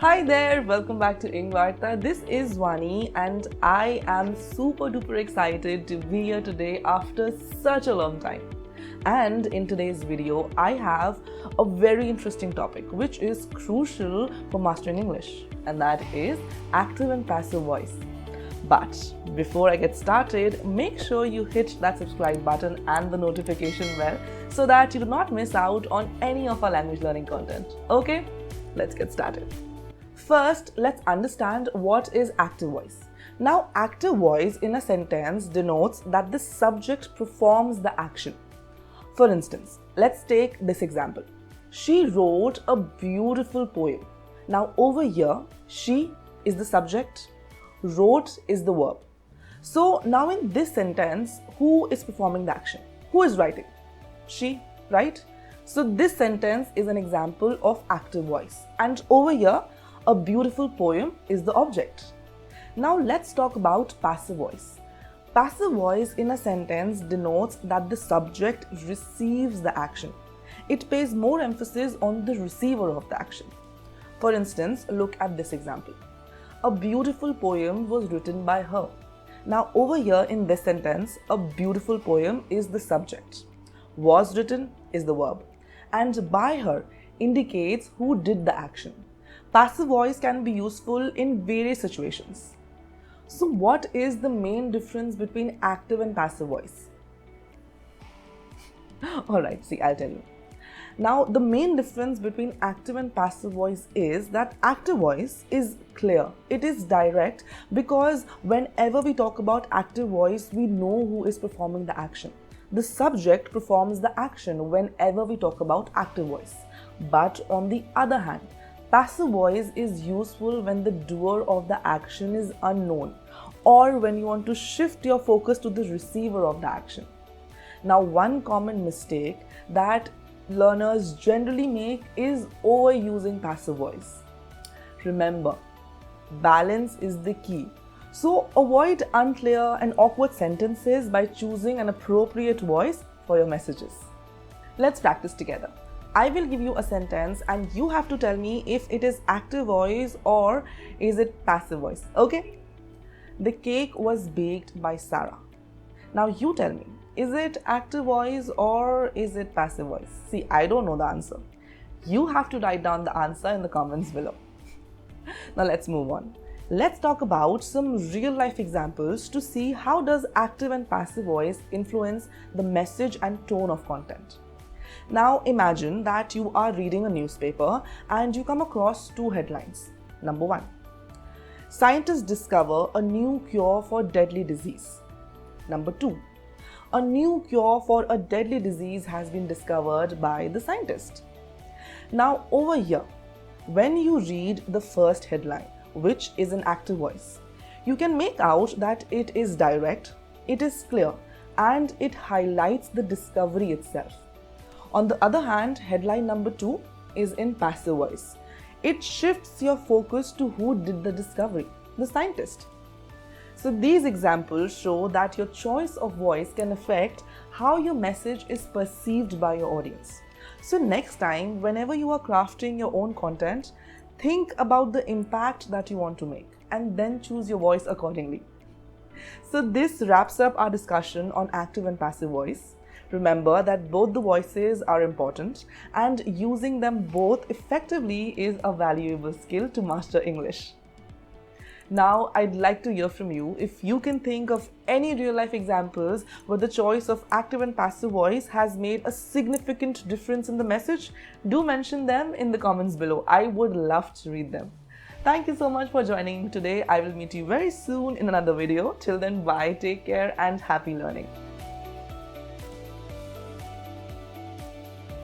Hi there, welcome back to EngVarta. This is Vani and I am super duper excited to be here today after such a long time. And in today's video, I have a very interesting topic which is crucial for mastering English, and that is active and passive voice. But before I get started, make sure you hit that subscribe button and the notification bell so that you do not miss out on any of our language learning content. Okay, let's get started. First, let's understand what is active voice. Now, active voice in a sentence denotes that the subject performs the action. For instance, let's take this example. She wrote a beautiful poem. Now, over here, she is the subject, wrote is the verb. So, now in this sentence, who is performing the action? Who is writing? She, right? So, this sentence is an example of active voice. And over here, a beautiful poem is the object. Now let's talk about passive voice. Passive voice in a sentence denotes that the subject receives the action. It pays more emphasis on the receiver of the action. For instance, look at this example. A beautiful poem was written by her. Now over here in this sentence, a beautiful poem is the subject. Was written is the verb. And by her indicates who did the action. Passive voice can be useful in various situations. So what is the main difference between active and passive voice? Alright, see, I'll tell you. Now, the main difference between active and passive voice is that active voice is clear. It is direct because whenever we talk about active voice, we know who is performing the action. The subject performs the action whenever we talk about active voice. But on the other hand, passive voice is useful when the doer of the action is unknown or when you want to shift your focus to the receiver of the action. Now, one common mistake that learners generally make is overusing passive voice. Remember, balance is the key. So, avoid unclear and awkward sentences by choosing an appropriate voice for your messages. Let's practice together. I will give you a sentence and you have to tell me if it is active voice or is it passive voice, okay? The cake was baked by Sarah. Now you tell me, is it active voice or is it passive voice? See, I don't know the answer. You have to write down the answer in the comments below. Now let's move on. Let's talk about some real life examples to see how does active and passive voice influence the message and tone of content. Now imagine that you are reading a newspaper and you come across two headlines. Number 1, scientists discover a new cure for deadly disease. Number 2, a new cure for a deadly disease has been discovered by the scientist. Now over here, when you read the first headline, which is an active voice, you can make out that it is direct, it is clear, and it highlights the discovery itself. On the other hand, headline number 2 is in passive voice. It shifts your focus to who did the discovery, the scientist. So these examples show that your choice of voice can affect how your message is perceived by your audience. So next time, whenever you are crafting your own content, think about the impact that you want to make and then choose your voice accordingly. So this wraps up our discussion on active and passive voice. Remember that both the voices are important and using them both effectively is a valuable skill to master English. Now, I'd like to hear from you if you can think of any real-life examples where the choice of active and passive voice has made a significant difference in the message. Do mention them in the comments below. I would love to read them. Thank you so much for joining me today. I will meet you very soon in another video. Till then, bye, take care, and happy learning.